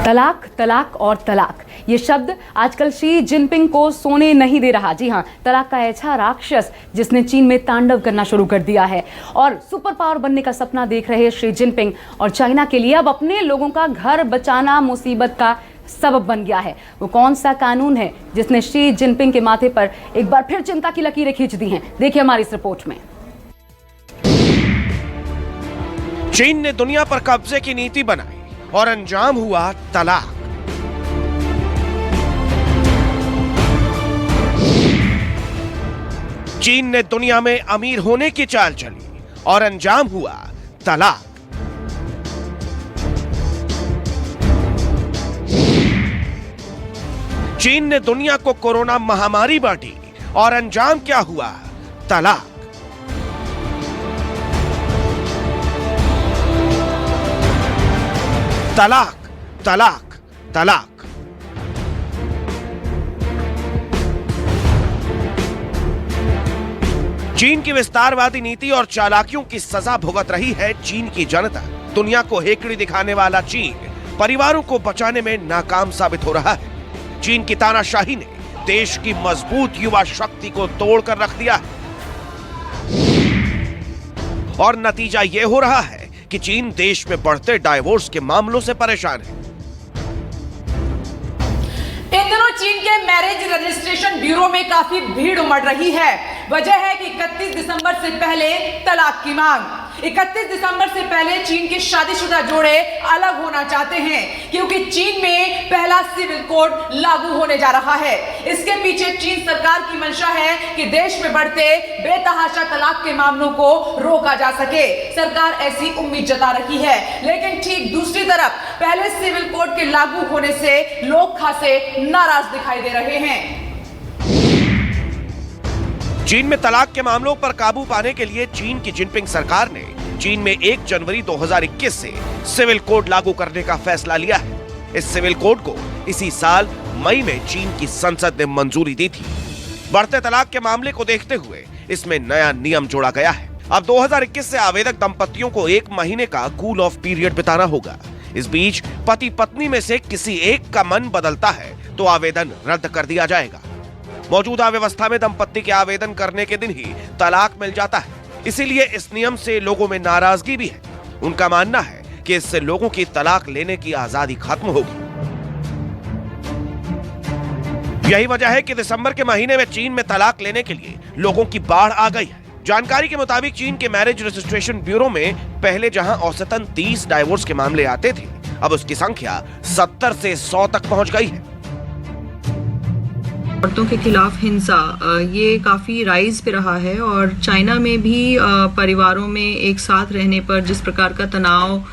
तलाक, तलाक और तलाक, ये शब्द आजकल शी जिनपिंग को सोने नहीं दे रहा। जी हाँ, तलाक का ऐसा राक्षस जिसने चीन में तांडव करना शुरू कर दिया है और सुपर पावर बनने का सपना देख रहे शी जिनपिंग और चाइना के लिए अब अपने लोगों का घर बचाना मुसीबत का सबब बन गया है। वो कौन सा कानून है जिसने शी जिनपिंग के माथे पर एक बार फिर चिंता की लकीरें खींच दी हैं? देखिए हमारी इस रिपोर्ट में। चीन ने दुनिया पर कब्जे की नीति बनाई और अंजाम हुआ तलाक। चीन ने दुनिया में अमीर होने की चाल चली और अंजाम हुआ तलाक। चीन ने दुनिया को कोरोना महामारी बांटी और अंजाम क्या हुआ? तलाक। तलाक, तलाक, तलाक। चीन की विस्तारवादी नीति और चालाकियों की सजा भुगत रही है चीन की जनता। दुनिया को हेकड़ी दिखाने वाला चीन परिवारों को बचाने में नाकाम साबित हो रहा है। चीन की तानाशाही ने देश की मजबूत युवा शक्ति को तोड़कर रख दिया है और नतीजा यह हो रहा है कि चीन देश में बढ़ते डाइवोर्स के मामलों से परेशान है। इन दिनों चीन के मैरिज रजिस्ट्रेशन ब्यूरो में काफी भीड़ उमड़ रही है। वजह है कि 31 दिसंबर से पहले तलाक की मांग। 31 दिसंबर से पहले चीन के शादीशुदा जोड़े अलग होना चाहते हैं क्योंकि चीन में पहला सिविल कोड लागू होने जा रहा है। इसके पीछे चीन सरकार की मंशा है कि देश में बढ़ते बेतहाशा तलाक के मामलों को रोका जा सके। सरकार ऐसी उम्मीद जता रही है, लेकिन ठीक दूसरी तरफ पहले सिविल कोड के लागू होने से लोग खासे नाराज दिखाई दे रहे हैं। चीन में तलाक के मामलों पर काबू पाने के लिए चीन की जिनपिंग सरकार ने चीन में 1 जनवरी 2021 से सिविल कोड लागू करने का फैसला लिया है। इस सिविल कोड को इसी साल मई में चीन की संसद ने मंजूरी दी थी। बढ़ते तलाक के मामले को देखते हुए इसमें नया नियम जोड़ा गया है। अब 2021 से आवेदक दंपतियों को 1 महीने का कूल ऑफ पीरियड बिताना होगा। इस बीच पति पत्नी में से किसी एक का मन बदलता है तो आवेदन रद्द कर दिया जाएगा। मौजूदा व्यवस्था में दंपत्ति के आवेदन करने के दिन ही तलाक मिल जाता है, इसीलिए इस नियम से लोगों में नाराजगी भी है। उनका मानना है कि इससे लोगों की तलाक लेने की आजादी खत्म होगी। यही वजह है कि दिसंबर के महीने में चीन में तलाक लेने के लिए लोगों की बाढ़ आ गई है। जानकारी के मुताबिक चीन के मैरिज रजिस्ट्रेशन ब्यूरो में पहले जहां औसतन 30 डाइवोर्स के मामले आते थे, अब उसकी संख्या 70 से 100 तक पहुंच गई है। औरतों के खिलाफ हिंसा ये काफ़ी राइज पे रहा है और चाइना में भी परिवारों में एक साथ रहने पर जिस प्रकार का तनाव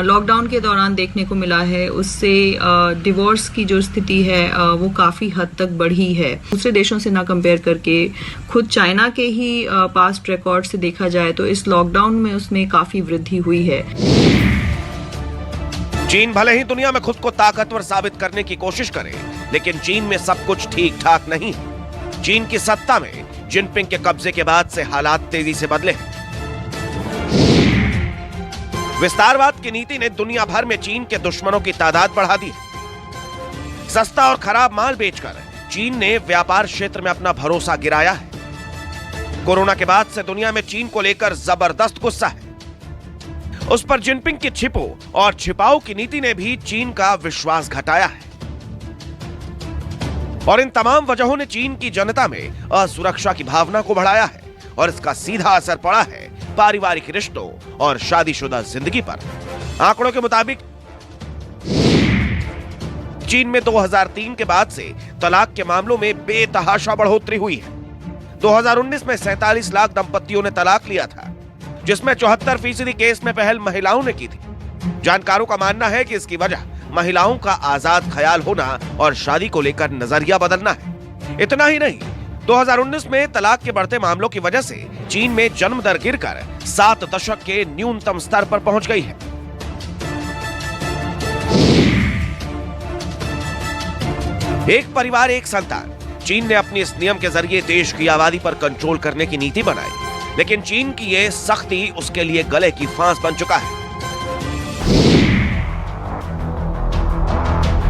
लॉकडाउन के दौरान देखने को मिला है, उससे डिवोर्स की जो स्थिति है वो काफ़ी हद तक बढ़ी है। दूसरे देशों से ना कंपेयर करके खुद चाइना के ही पास्ट रिकॉर्ड से देखा जाए तो इस लॉकडाउन में उसमें काफ़ी वृद्धि हुई है। चीन भले ही दुनिया में खुद को ताकतवर साबित करने की कोशिश करे, लेकिन चीन में सब कुछ ठीक ठाक नहीं है। चीन की सत्ता में जिनपिंग के कब्जे के बाद से हालात तेजी से बदले हैं। विस्तारवाद की नीति ने दुनिया भर में चीन के दुश्मनों की तादाद बढ़ा दी है। सस्ता और खराब माल बेचकर चीन ने व्यापार क्षेत्र में अपना भरोसा गिराया है। कोरोना के बाद से दुनिया में चीन को लेकर जबरदस्त गुस्सा है। उस पर जिनपिंग की छिपो और छिपाओ की नीति ने भी चीन का विश्वास घटाया है और इन तमाम वजहों ने चीन की जनता में असुरक्षा की भावना को बढ़ाया है और इसका सीधा असर पड़ा है पारिवारिक रिश्तों और शादीशुदा जिंदगी पर। आंकड़ों के मुताबिक चीन में 2003 के बाद से तलाक के मामलों में बेतहाशा बढ़ोतरी हुई है। 2019 में 47 लाख दंपतियों ने तलाक लिया था, जिसमें 74% केस में पहल महिलाओं ने की थी। जानकारों का मानना है कि इसकी वजह महिलाओं का आजाद ख्याल होना और शादी को लेकर नजरिया बदलना है। इतना ही नहीं, 2019 में तलाक के बढ़ते मामलों की वजह से चीन में जन्म दर गिरकर 7 दशक के न्यूनतम स्तर पर पहुंच गई है। एक परिवार एक संतान। चीन ने अपनी इस नियम के जरिए देश की आबादी पर कंट्रोल करने की नीति बनाई, लेकिन चीन की यह सख्ती उसके लिए गले की फांस बन चुका है।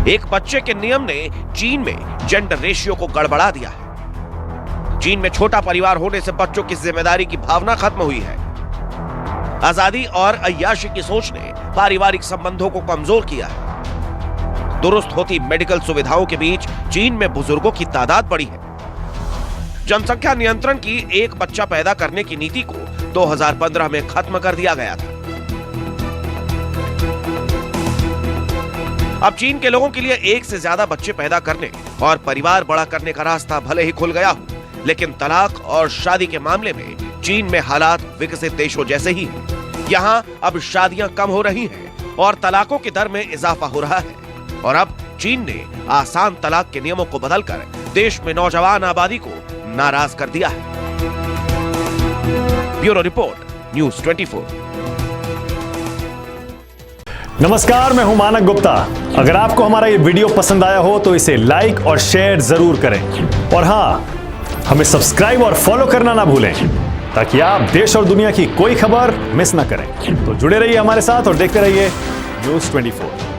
एक बच्चे के नियम ने चीन में जेंडर रेशियो को गड़बड़ा दिया है। चीन में छोटा परिवार होने से बच्चों की जिम्मेदारी की भावना खत्म हुई है। आजादी और अय्याशी की सोच ने पारिवारिक संबंधों को कमजोर किया है। दुरुस्त होती मेडिकल सुविधाओं के बीच चीन में बुजुर्गों की तादाद बढ़ी है। जनसंख्या नियंत्रण की एक बच्चा पैदा करने की नीति को 2015 में खत्म कर दिया गया था। अब चीन के लोगों के लिए एक से ज्यादा बच्चे पैदा करने और परिवार बड़ा करने का रास्ता भले ही खुल गया हो, लेकिन तलाक और शादी के मामले में चीन में हालात विकसित देशों जैसे ही हैं। यहाँ अब शादियां कम हो रही हैं और तलाकों की दर में इजाफा हो रहा है। और अब चीन ने आसान तलाक के नियमों को बदलकर देश में नौजवान आबादी को नाराज कर दिया है। Bureau report, news 24। नमस्कार, मैं हूं मानक गुप्ता। अगर आपको हमारा ये वीडियो पसंद आया हो तो इसे लाइक और शेयर जरूर करें। और हां, हमें सब्सक्राइब और फॉलो करना ना भूलें ताकि आप देश और दुनिया की कोई खबर मिस ना करें। तो जुड़े रहिए हमारे साथ और देखते रहिए न्यूज़ 24।